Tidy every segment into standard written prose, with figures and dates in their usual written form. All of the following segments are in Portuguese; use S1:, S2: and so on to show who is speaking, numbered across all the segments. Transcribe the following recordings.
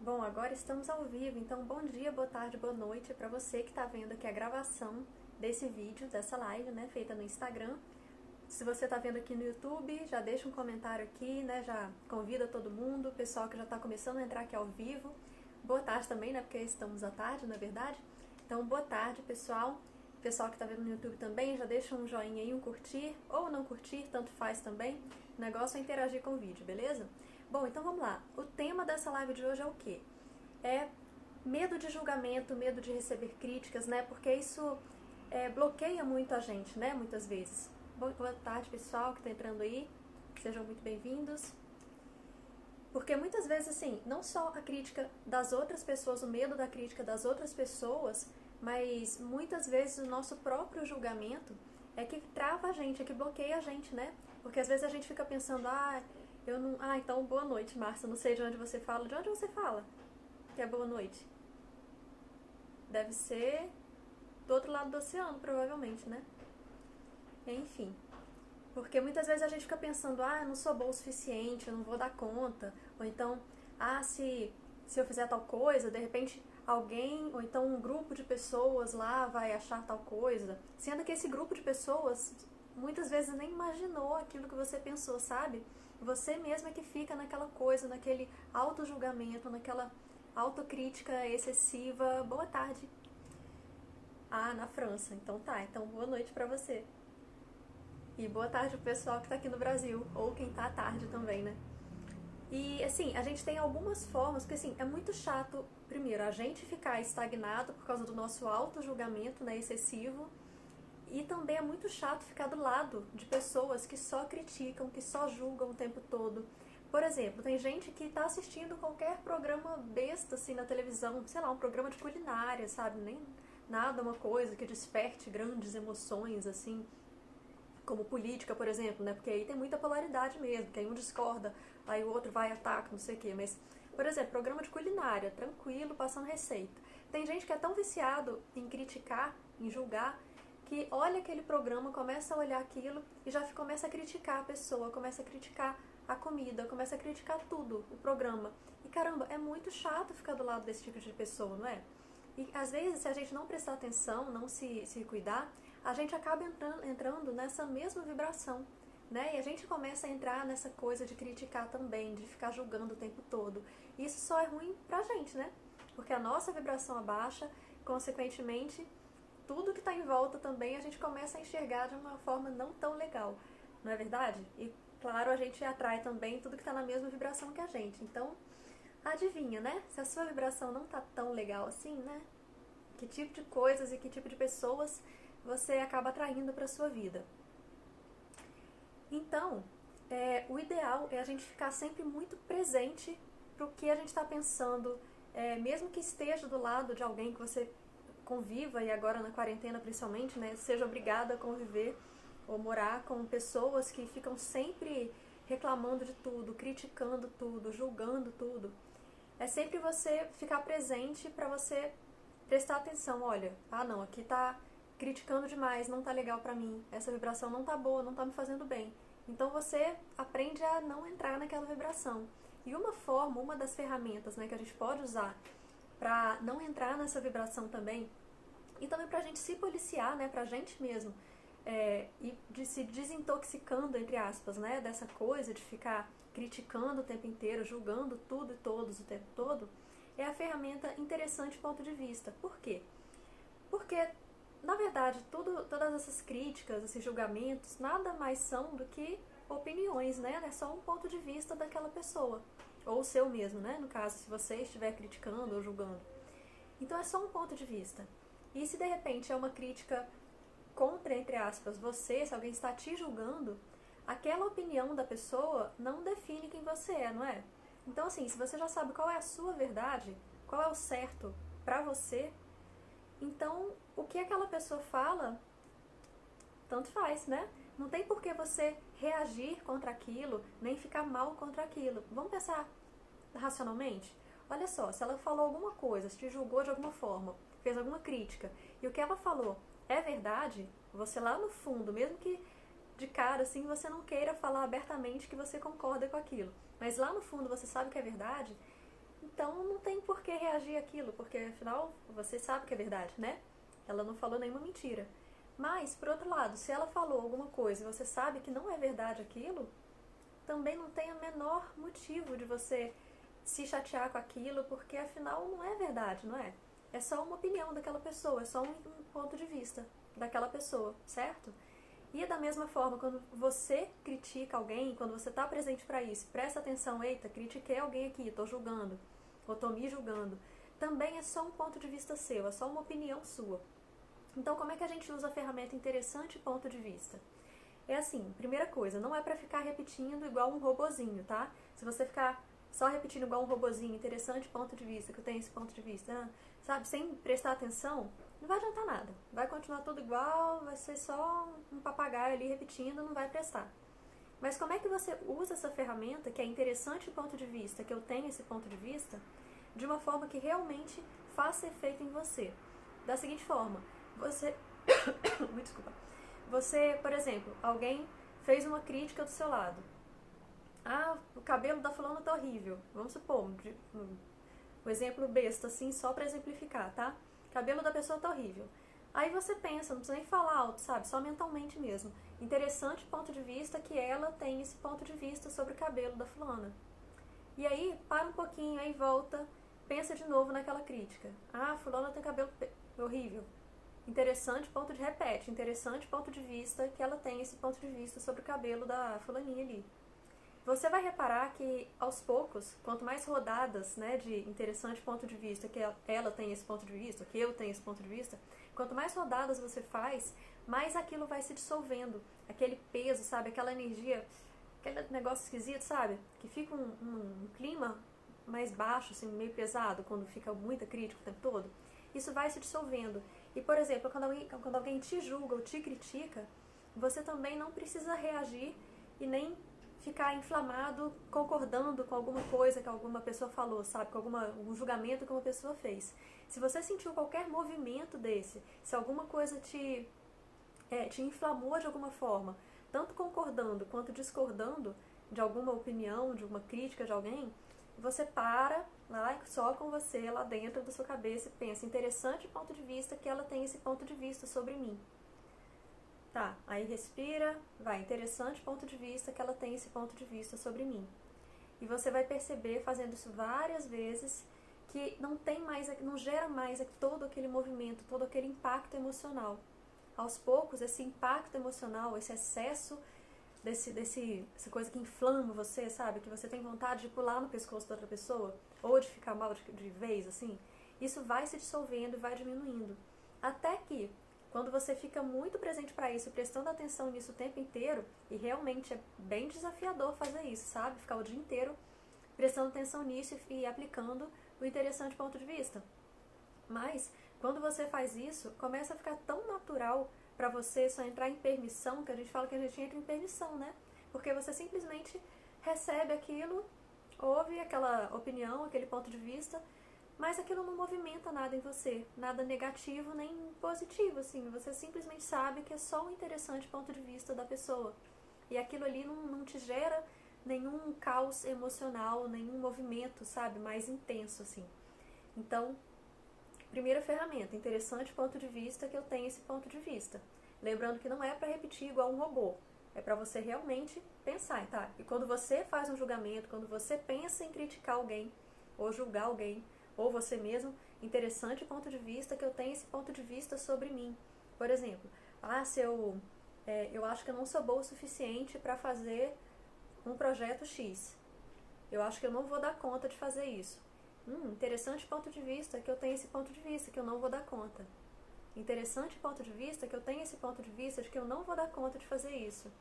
S1: Bom, agora estamos ao vivo, então bom dia, boa tarde, boa noite para você que está vendo aqui a gravação desse vídeo, dessa live, né, feita no Instagram. Se você está vendo aqui no YouTube, já deixa um comentário aqui, né, já convida todo mundo, o pessoal que já está começando a entrar aqui ao vivo. Boa tarde também, né, porque estamos à tarde, na verdade. Então, boa tarde, pessoal. Pessoal que está vendo no YouTube também, já deixa um joinha aí, um curtir, ou não curtir, tanto faz também. O negócio é interagir com o vídeo, beleza? Bom, então vamos lá. O tema dessa live de hoje é o quê? É medo de julgamento, medo de receber críticas, né? Porque isso bloqueia muito a gente, né? Muitas vezes. Boa tarde, pessoal que está entrando aí. Sejam muito bem-vindos. Porque muitas vezes, assim, não só a crítica das outras pessoas, o medo da crítica das outras pessoas, mas muitas vezes o nosso próprio julgamento é que trava a gente, é que bloqueia a gente, né? Porque às vezes a gente fica pensando, eu não. Então boa noite, Márcia. Não sei de onde você fala. De onde você fala? Que é boa noite. Deve ser do outro lado do oceano, provavelmente, né? Enfim. Porque muitas vezes a gente fica pensando, eu não sou boa o suficiente, eu não vou dar conta. Ou então, se eu fizer tal coisa, de repente alguém, ou então um grupo de pessoas lá vai achar tal coisa. Sendo que esse grupo de pessoas muitas vezes nem imaginou aquilo que você pensou, sabe? Você mesmo é que fica naquela coisa, naquele auto-julgamento, naquela autocrítica excessiva. Boa tarde. Na França. Então tá, então boa noite pra você. E boa tarde pro pessoal que tá aqui no Brasil, ou quem tá à tarde também, né? E assim, a gente tem algumas formas, porque assim, é muito chato, primeiro, a gente ficar estagnado por causa do nosso auto-julgamento, né, excessivo, e também é muito chato ficar do lado de pessoas que só criticam, que só julgam o tempo todo. Por exemplo, tem gente que tá assistindo qualquer programa besta assim na televisão, sei lá, um programa de culinária, sabe? Nem nada, uma coisa que desperte grandes emoções, assim, como política, por exemplo, né? Porque aí tem muita polaridade mesmo, que aí um discorda, aí o outro vai e ataca, não sei o quê. Mas, por exemplo, programa de culinária, tranquilo, passando receita. Tem gente que é tão viciado em criticar, em julgar, que olha aquele programa, começa a olhar aquilo e já começa a criticar a pessoa, começa a criticar a comida, começa a criticar tudo, o programa. E caramba, é muito chato ficar do lado desse tipo de pessoa, não é? E às vezes, se a gente não prestar atenção, não se cuidar, a gente acaba entrando nessa mesma vibração, né? E a gente começa a entrar nessa coisa de criticar também, de ficar julgando o tempo todo. E isso só é ruim pra gente, né? Porque a nossa vibração abaixa, consequentemente, tudo que está em volta também a gente começa a enxergar de uma forma não tão legal, não é verdade? E claro, a gente atrai também tudo que está na mesma vibração que a gente. Então, adivinha, né? Se a sua vibração não tá tão legal assim, né? Que tipo de coisas e que tipo de pessoas você acaba atraindo para sua vida. Então, o ideal é a gente ficar sempre muito presente para o que a gente está pensando, mesmo que esteja do lado de alguém que você conviva, e agora na quarentena principalmente, né, seja obrigado a conviver ou morar com pessoas que ficam sempre reclamando de tudo, criticando tudo, julgando tudo. É sempre você ficar presente para você prestar atenção, olha, não, aqui tá criticando demais, não tá legal pra mim, essa vibração não tá boa, não tá me fazendo bem. Então você aprende a não entrar naquela vibração. E uma forma, uma das ferramentas, né, que a gente pode usar pra não entrar nessa vibração também, e também pra gente se policiar, né, pra gente mesmo, e de se desintoxicando, entre aspas, né, dessa coisa de ficar criticando o tempo inteiro, julgando tudo e todos o tempo todo, é a ferramenta interessante ponto de vista. Por quê? Porque, na verdade, todas essas críticas, esses julgamentos, nada mais são do que opiniões, né? É só um ponto de vista daquela pessoa. Ou o seu mesmo, né? No caso, se você estiver criticando ou julgando. Então é só um ponto de vista. E se de repente é uma crítica contra, entre aspas, você, se alguém está te julgando, aquela opinião da pessoa não define quem você é, não é? Então, assim, se você já sabe qual é a sua verdade, qual é o certo pra você, então o que aquela pessoa fala, tanto faz, né? Não tem por que você reagir contra aquilo, nem ficar mal contra aquilo. Vamos pensar racionalmente? Olha só, se ela falou alguma coisa, se te julgou de alguma forma, fez alguma crítica, e o que ela falou é verdade, você lá no fundo, mesmo que de cara assim você não queira falar abertamente que você concorda com aquilo, mas lá no fundo você sabe que é verdade, Então não tem por que reagir àquilo, porque afinal você sabe que é verdade, né? Ela não falou nenhuma mentira. Mas, por outro lado, se ela falou alguma coisa e você sabe que não é verdade aquilo, também não tem o menor motivo de você se chatear com aquilo, porque afinal não é verdade, não é? É só uma opinião daquela pessoa, é só um ponto de vista daquela pessoa, certo? E da mesma forma, quando você critica alguém, quando você está presente para isso, presta atenção, eita, critiquei alguém aqui, estou julgando, ou estou me julgando, também é só um ponto de vista seu, é só uma opinião sua. Então, como é que a gente usa a ferramenta interessante ponto de vista? É assim, primeira coisa, não é pra ficar repetindo igual um robozinho, tá? Se você ficar só repetindo igual um robozinho, interessante ponto de vista, que eu tenho esse ponto de vista, sabe, sem prestar atenção, não vai adiantar nada. Vai continuar tudo igual, vai ser só um papagaio ali repetindo, não vai prestar. Mas como é que você usa essa ferramenta, que é interessante ponto de vista, que eu tenho esse ponto de vista, de uma forma que realmente faça efeito em você? Da seguinte forma, você... Me desculpa. Você, por exemplo, alguém fez uma crítica do seu lado. Ah, o cabelo da fulana tá horrível. Vamos supor, um exemplo besta assim, só pra exemplificar, tá? Cabelo da pessoa tá horrível. Aí você pensa, não precisa nem falar alto, sabe? Só mentalmente mesmo. Interessante ponto de vista que ela tem esse ponto de vista sobre o cabelo da fulana. E aí, para um pouquinho, aí volta, pensa de novo naquela crítica. Ah, fulana tem cabelo horrível. Interessante ponto de repete, interessante ponto de vista que ela tem esse ponto de vista sobre o cabelo da fulaninha ali. Você vai reparar que aos poucos, quanto mais rodadas, né, de interessante ponto de vista que ela tem esse ponto de vista, que eu tenho esse ponto de vista, quanto mais rodadas você faz, mais aquilo vai se dissolvendo, aquele peso, sabe, aquela energia, aquele negócio esquisito, sabe, que fica um clima mais baixo, assim, meio pesado, quando fica muita crítica o tempo todo. Isso vai se dissolvendo. E, por exemplo, quando alguém te julga ou te critica, você também não precisa reagir e nem ficar inflamado concordando com alguma coisa que alguma pessoa falou, sabe? Com algum julgamento que uma pessoa fez. Se você sentiu qualquer movimento desse, se alguma coisa te inflamou de alguma forma, tanto concordando quanto discordando de alguma opinião, de uma crítica de alguém, você para lá só com você lá dentro da sua cabeça e pensa, interessante ponto de vista que ela tem esse ponto de vista sobre mim. Tá, aí respira, vai, interessante ponto de vista que ela tem esse ponto de vista sobre mim. E você vai perceber, fazendo isso várias vezes, que não gera mais todo aquele movimento, todo aquele impacto emocional. Aos poucos, esse impacto emocional, esse excesso essa coisa que inflama você, sabe? Que você tem vontade de pular no pescoço da outra pessoa, ou de ficar mal de vez, assim. Isso vai se dissolvendo e vai diminuindo. Até que, quando você fica muito presente para isso, prestando atenção nisso o tempo inteiro, e realmente é bem desafiador fazer isso, sabe? Ficar o dia inteiro prestando atenção nisso e aplicando o interessante ponto de vista. Mas, quando você faz isso, começa a ficar tão natural para você só entrar em permissão, que a gente fala que a gente entra em permissão, né? Porque você simplesmente recebe aquilo, ouve aquela opinião, aquele ponto de vista, mas aquilo não movimenta nada em você, nada negativo nem positivo, assim. Você simplesmente sabe que é só um interessante ponto de vista da pessoa. E aquilo ali não te gera nenhum caos emocional, nenhum movimento, sabe, mais intenso, assim. Então, primeira ferramenta, interessante ponto de vista que eu tenho esse ponto de vista. Lembrando que não é para repetir igual um robô. É para você realmente pensar, tá? E quando você faz um julgamento, quando você pensa em criticar alguém, ou julgar alguém, ou você mesmo, interessante ponto de vista que eu tenho esse ponto de vista sobre mim. Por exemplo, se eu acho que eu não sou boa o suficiente para fazer um projeto X. Eu acho que eu não vou dar conta de fazer isso. Interessante ponto de vista que eu tenho esse ponto de vista, que eu não vou dar conta. Interessante ponto de vista que eu tenho esse ponto de vista de que eu não vou dar conta de fazer isso.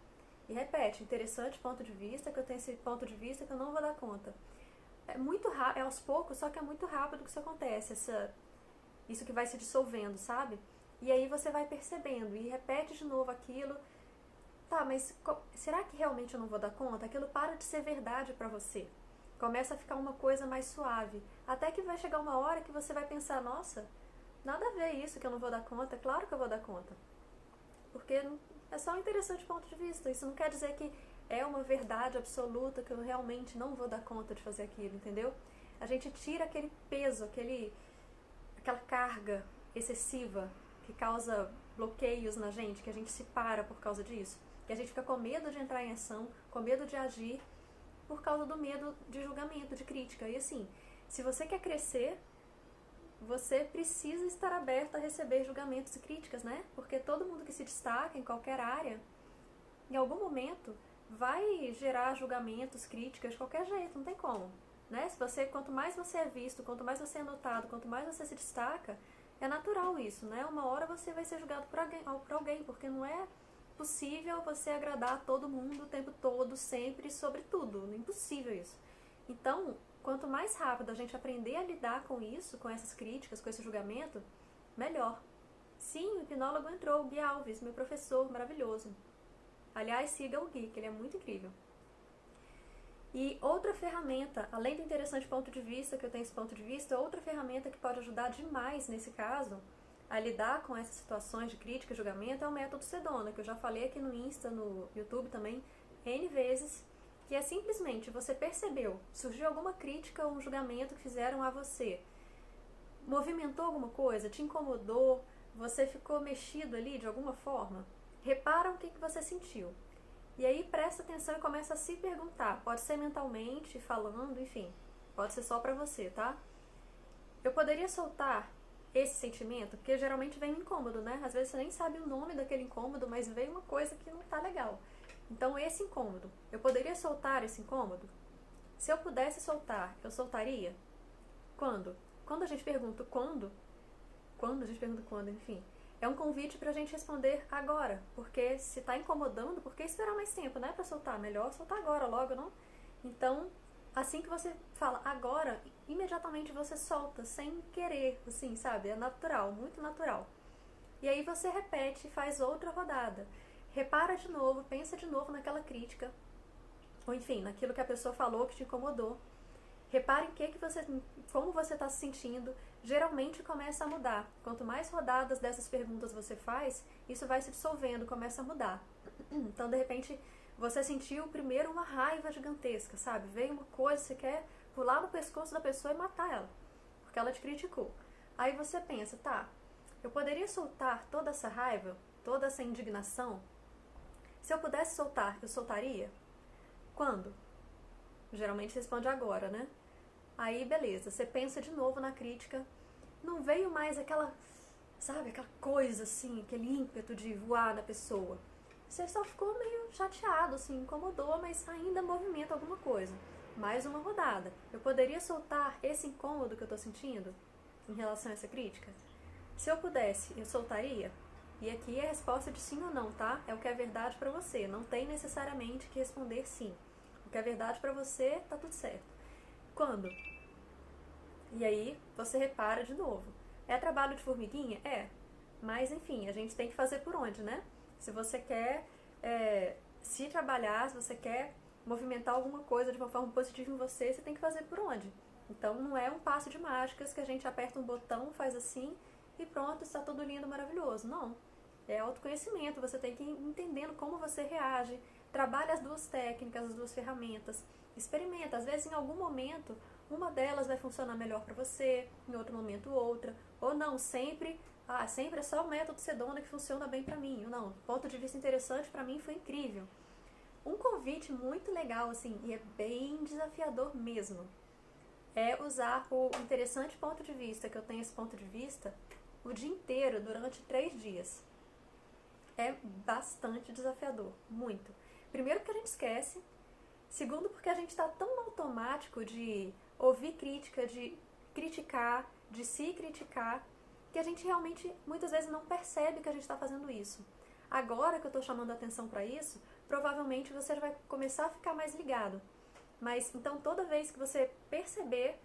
S1: E repete, interessante ponto de vista que eu tenho esse ponto de vista que eu não vou dar conta. É muito rápido, é aos poucos, só que é muito rápido que isso acontece, isso que vai se dissolvendo, sabe? E aí você vai percebendo e repete de novo aquilo. Tá, mas será que realmente eu não vou dar conta? Aquilo para de ser verdade pra você. Começa a ficar uma coisa mais suave. Até que vai chegar uma hora que você vai pensar, nossa, nada a ver isso que eu não vou dar conta. Claro que eu vou dar conta. Porque é só um interessante ponto de vista. Isso não quer dizer que é uma verdade absoluta que eu realmente não vou dar conta de fazer aquilo, entendeu? a gente tira aquele peso, aquela carga excessiva que causa bloqueios na gente, que a gente se para por causa disso, que a gente fica com medo de entrar em ação, com medo de agir, por causa do medo de julgamento, de crítica. E assim, se você quer crescer, você precisa estar aberto a receber julgamentos e críticas, né? Porque todo mundo que se destaca em qualquer área, em algum momento, vai gerar julgamentos, críticas, de qualquer jeito, não tem como. Né? Quanto mais você é visto, quanto mais você é notado, quanto mais você se destaca, é natural isso, né? Uma hora você vai ser julgado por alguém, porque não é possível você agradar todo mundo o tempo todo, sempre, sobre tudo. É impossível isso. Então, quanto mais rápido a gente aprender a lidar com isso, com essas críticas, com esse julgamento, melhor. Sim, o hipnólogo entrou, o Gui Alves, meu professor maravilhoso. Aliás, siga o Gui, que ele é muito incrível. E outra ferramenta, além do interessante ponto de vista, que eu tenho esse ponto de vista, outra ferramenta que pode ajudar demais nesse caso a lidar com essas situações de crítica e julgamento é o método Sedona, que eu já falei aqui no Insta, no YouTube também, N vezes, que é simplesmente você percebeu, surgiu alguma crítica ou um julgamento que fizeram a você, movimentou alguma coisa, te incomodou, você ficou mexido ali de alguma forma, repara o que você sentiu. E aí presta atenção e começa a se perguntar, pode ser mentalmente, falando, enfim, pode ser só pra você, tá? Eu poderia soltar esse sentimento, porque geralmente vem um incômodo, né? Às vezes você nem sabe o nome daquele incômodo, mas veio uma coisa que não tá legal. Então esse incômodo, eu poderia soltar esse incômodo? Se eu pudesse soltar, eu soltaria? Quando? Quando a gente pergunta quando a gente pergunta quando, enfim, é um convite pra gente responder agora, porque se tá incomodando, por que esperar mais tempo, né, pra soltar? Melhor soltar agora, logo, não? Então, assim que você fala agora, imediatamente você solta, sem querer, assim, sabe? É natural, muito natural. E aí você repete e faz outra rodada. Repara de novo, pensa de novo naquela crítica, ou enfim, naquilo que a pessoa falou que te incomodou. Repare como você está se sentindo. Geralmente começa a mudar. Quanto mais rodadas dessas perguntas você faz, isso vai se dissolvendo, começa a mudar. Então, de repente, você sentiu primeiro uma raiva gigantesca, sabe? Veio uma coisa, você quer pular no pescoço da pessoa e matar ela, porque ela te criticou. Aí você pensa, tá, eu poderia soltar toda essa raiva, toda essa indignação? Se eu pudesse soltar, eu soltaria? Quando? Geralmente responde agora, né? Aí, beleza, você pensa de novo na crítica, não veio mais aquela, sabe, aquela coisa assim, aquele ímpeto de voar na pessoa. Você só ficou meio chateado, assim, incomodou, mas ainda movimenta alguma coisa. Mais uma rodada. Eu poderia soltar esse incômodo que eu tô sentindo em relação a essa crítica? Se eu pudesse, eu soltaria? E aqui é a resposta de sim ou não, tá? É o que é verdade pra você. Não tem necessariamente que responder sim. O que é verdade pra você, tá tudo certo. Quando? E aí você repara de novo. É trabalho de formiguinha? É. Mas enfim, a gente tem que fazer por onde, né? Se você quer se trabalhar, se você quer movimentar alguma coisa de uma forma positiva em você, você tem que fazer por onde? Então não é um passo de mágicas que a gente aperta um botão, faz assim e pronto, está tudo lindo, maravilhoso. Não. É autoconhecimento, você tem que ir entendendo como você reage, trabalha as duas técnicas, as duas ferramentas, experimenta. Às vezes, em algum momento, uma delas vai funcionar melhor para você, em outro momento outra, ou não, sempre é só o método Sedona que funciona bem para mim. Não, ponto de vista interessante para mim foi incrível. Um convite muito legal, assim, e é bem desafiador mesmo, é usar o interessante ponto de vista, que eu tenho esse ponto de vista, o dia inteiro, durante 3 dias. É bastante desafiador, muito. Primeiro porque a gente esquece, segundo porque a gente está tão no automático de ouvir crítica, de criticar, de se criticar, que a gente realmente muitas vezes não percebe que a gente está fazendo isso. Agora que eu estou chamando a atenção para isso, provavelmente você vai começar a ficar mais ligado. Mas então toda vez que você perceber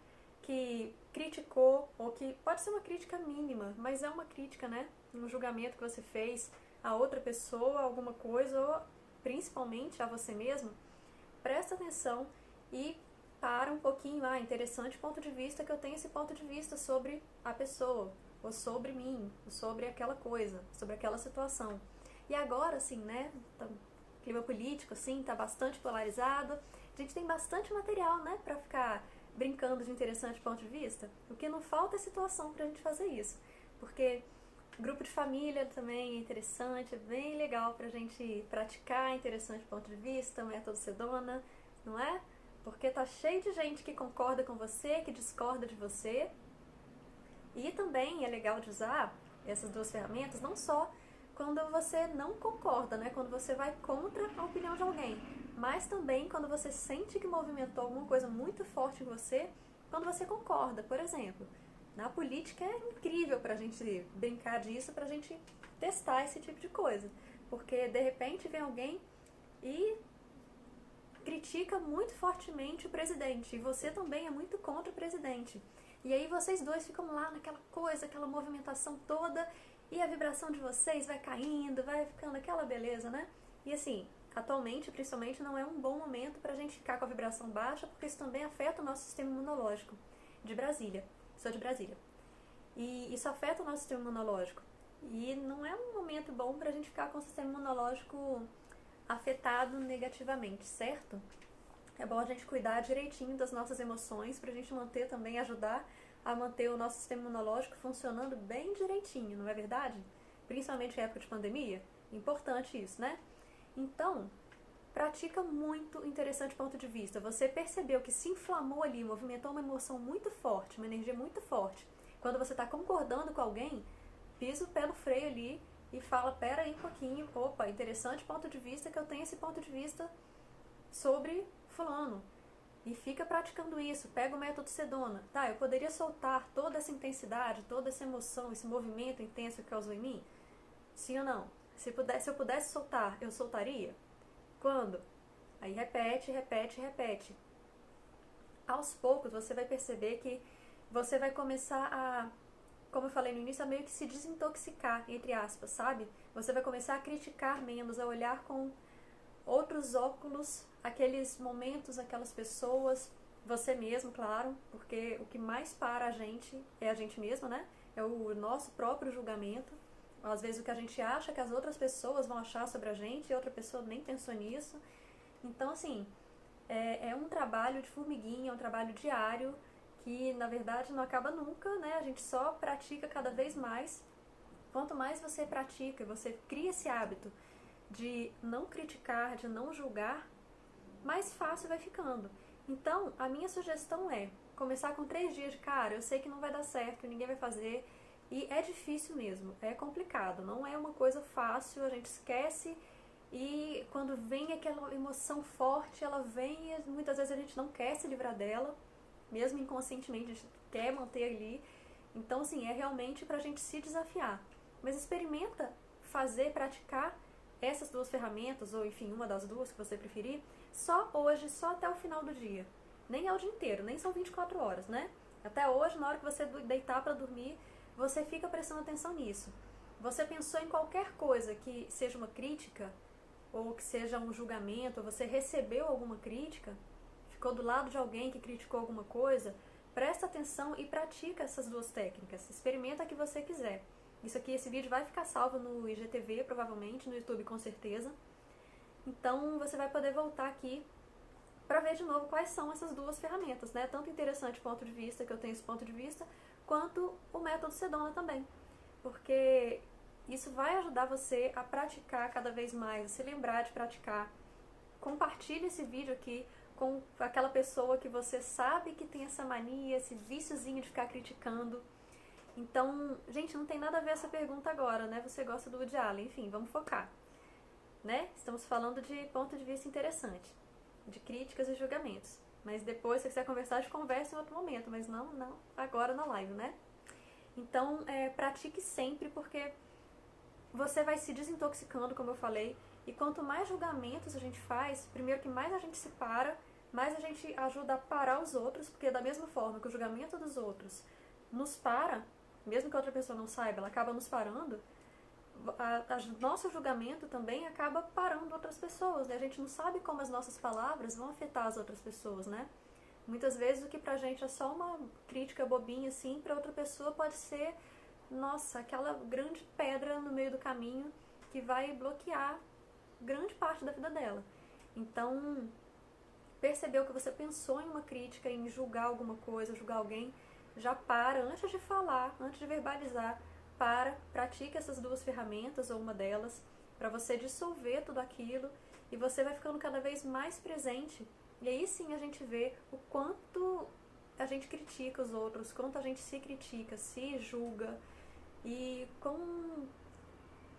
S1: que criticou, ou que pode ser uma crítica mínima, mas é uma crítica, né? Um julgamento que você fez a outra pessoa, alguma coisa, ou principalmente a você mesmo, presta atenção e para um pouquinho, interessante ponto de vista, que eu tenho esse ponto de vista sobre a pessoa, ou sobre mim, ou sobre aquela coisa, sobre aquela situação. E agora, assim, né, clima político, assim, tá bastante polarizado, a gente tem bastante material, né, pra ficar brincando de interessante ponto de vista? O que não falta é situação pra gente fazer isso. Porque grupo de família também é interessante, é bem legal pra gente praticar interessante ponto de vista, método Sedona, não é? Porque tá cheio de gente que concorda com você, que discorda de você. E também é legal de usar essas duas ferramentas, não só quando você não concorda, né? Quando você vai contra a opinião de alguém, mas também quando você sente que movimentou alguma coisa muito forte em você, quando você concorda. Por exemplo, na política é incrível pra gente brincar disso, pra gente testar esse tipo de coisa. Porque de repente vem alguém e critica muito fortemente o presidente, e você também é muito contra o presidente. E aí vocês dois ficam lá naquela coisa, aquela movimentação toda, e a vibração de vocês vai caindo, vai ficando aquela beleza, né? E assim, atualmente, principalmente, não é um bom momento pra gente ficar com a vibração baixa, porque isso também afeta o nosso sistema imunológico. De Brasília. Sou de Brasília. E isso afeta o nosso sistema imunológico. E não é um momento bom pra gente ficar com o sistema imunológico afetado negativamente, certo? É bom a gente cuidar direitinho das nossas emoções pra gente manter também, ajudar a manter o nosso sistema imunológico funcionando bem direitinho, não é verdade? Principalmente em época de pandemia. Importante isso, né? Então, pratica muito interessante ponto de vista. Você percebeu que se inflamou ali, movimentou uma emoção muito forte, uma energia muito forte. Quando você está concordando com alguém, pisa o pé no freio ali e fala, pera aí um pouquinho, opa, interessante ponto de vista, que eu tenho esse ponto de vista sobre fulano. E fica praticando isso, pega o método Sedona. Tá, eu poderia soltar toda essa intensidade, toda essa emoção, esse movimento intenso que causou em mim? Sim ou não? Se eu pudesse soltar, eu soltaria? Quando? Aí repete, repete, repete. Aos poucos você vai perceber que você vai começar a, como eu falei no início, a meio que se desintoxicar, entre aspas, sabe? Você vai começar a criticar menos, a olhar com outros óculos aqueles momentos, aquelas pessoas, você mesmo, claro, porque o que mais para a gente é a gente mesmo, né? É o nosso próprio julgamento. Às vezes o que a gente acha que as outras pessoas vão achar sobre a gente e outra pessoa nem pensou nisso. Então, assim, é um trabalho de formiguinha, é um trabalho diário que, na verdade, não acaba nunca, né? A gente só pratica cada vez mais. Quanto mais você pratica, você cria esse hábito de não criticar, de não julgar, mais fácil vai ficando. Então, a minha sugestão é começar com 3 dias de cara. Eu sei que não vai dar certo, ninguém vai fazer. E é difícil mesmo, é complicado, não é uma coisa fácil, a gente esquece e quando vem aquela emoção forte, ela vem e muitas vezes a gente não quer se livrar dela, mesmo inconscientemente a gente quer manter ali. Então, assim, é realmente pra gente se desafiar. Mas experimenta fazer, praticar essas duas ferramentas, ou enfim, uma das duas que você preferir, só hoje, só até o final do dia. Nem é o dia inteiro, nem são 24 horas, né? Até hoje, na hora que você deitar pra dormir, você fica prestando atenção nisso. Você pensou em qualquer coisa que seja uma crítica, ou que seja um julgamento, ou você recebeu alguma crítica, ficou do lado de alguém que criticou alguma coisa, presta atenção e pratica essas duas técnicas. Experimenta a que você quiser. Isso aqui, esse vídeo vai ficar salvo no IGTV, provavelmente, no YouTube com certeza. Então você vai poder voltar aqui para ver de novo quais são essas duas ferramentas, né? Tanto interessante ponto de vista, que eu tenho esse ponto de vista, quanto o método Sedona também. Porque isso vai ajudar você a praticar cada vez mais, a se lembrar de praticar. Compartilhe esse vídeo aqui com aquela pessoa que você sabe que tem essa mania, esse viciozinho de ficar criticando. Então, gente, não tem nada a ver essa pergunta agora, né? Você gosta do Woody Allen, enfim, vamos focar. Né? Estamos falando de ponto de vista interessante, de críticas e julgamentos. Mas depois, se você quiser conversar, a gente conversa em outro momento, mas não agora na live, né? Então, pratique sempre, porque você vai se desintoxicando, como eu falei, e quanto mais julgamentos a gente faz, primeiro que mais a gente se para, mais a gente ajuda a parar os outros, porque da mesma forma que o julgamento dos outros nos para, mesmo que a outra pessoa não saiba, ela acaba nos parando, nosso julgamento também acaba parando outras pessoas, né? A gente não sabe como as nossas palavras vão afetar as outras pessoas, né? Muitas vezes o que pra gente é só uma crítica bobinha assim, pra outra pessoa pode ser, nossa, aquela grande pedra no meio do caminho que vai bloquear grande parte da vida dela. Então, percebeu que você pensou em uma crítica, em julgar alguma coisa, julgar alguém, já para, antes de falar, antes de verbalizar, pratique essas duas ferramentas ou uma delas, para você dissolver tudo aquilo e você vai ficando cada vez mais presente. E aí sim a gente vê o quanto a gente critica os outros, quanto a gente se critica, se julga e quão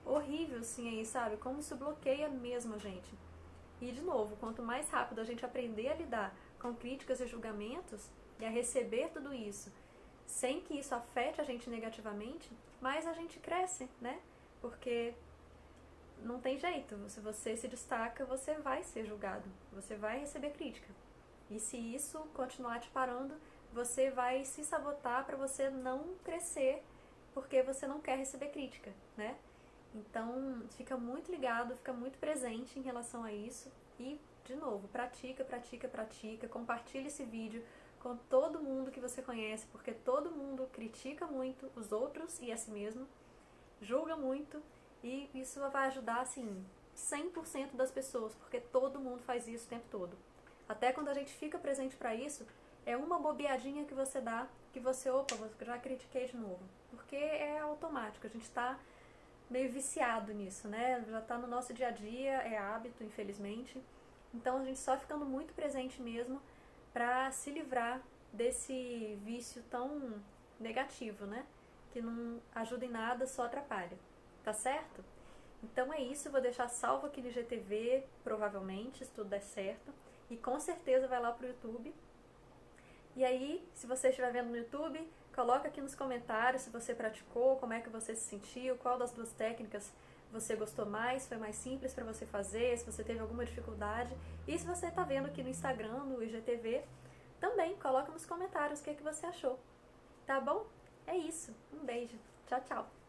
S1: horrível assim aí, sabe? Como isso bloqueia mesmo a gente. E de novo, quanto mais rápido a gente aprender a lidar com críticas e julgamentos e a receber tudo isso, sem que isso afete a gente negativamente, mais a gente cresce, né? Porque não tem jeito, se você se destaca, você vai ser julgado, você vai receber crítica. E se isso continuar te parando, você vai se sabotar para você não crescer, porque você não quer receber crítica, né? Então, fica muito ligado, fica muito presente em relação a isso. E, de novo, pratica, pratica, pratica. Compartilhe esse vídeo com todo mundo que você conhece, porque todo mundo critica muito os outros e a si mesmo, julga muito, e isso vai ajudar, assim, 100% das pessoas, porque todo mundo faz isso o tempo todo. Até quando a gente fica presente para isso, é uma bobeadinha que você dá, que você, opa, já critiquei de novo. Porque é automático, a gente está meio viciado nisso, né? Já tá no nosso dia a dia, é hábito, infelizmente. Então a gente só ficando muito presente mesmo para se livrar desse vício tão negativo, né? Que não ajuda em nada, só atrapalha. Tá certo? Então é isso, vou deixar salvo aqui no IGTV, provavelmente, se tudo der certo. E com certeza vai lá pro YouTube. E aí, se você estiver vendo no YouTube, coloca aqui nos comentários se você praticou, como é que você se sentiu, qual das duas técnicas você gostou mais, foi mais simples para você fazer, se você teve alguma dificuldade. E se você está vendo aqui no Instagram, no IGTV, também coloca nos comentários o que você achou. Tá bom? É isso. Um beijo. Tchau, tchau.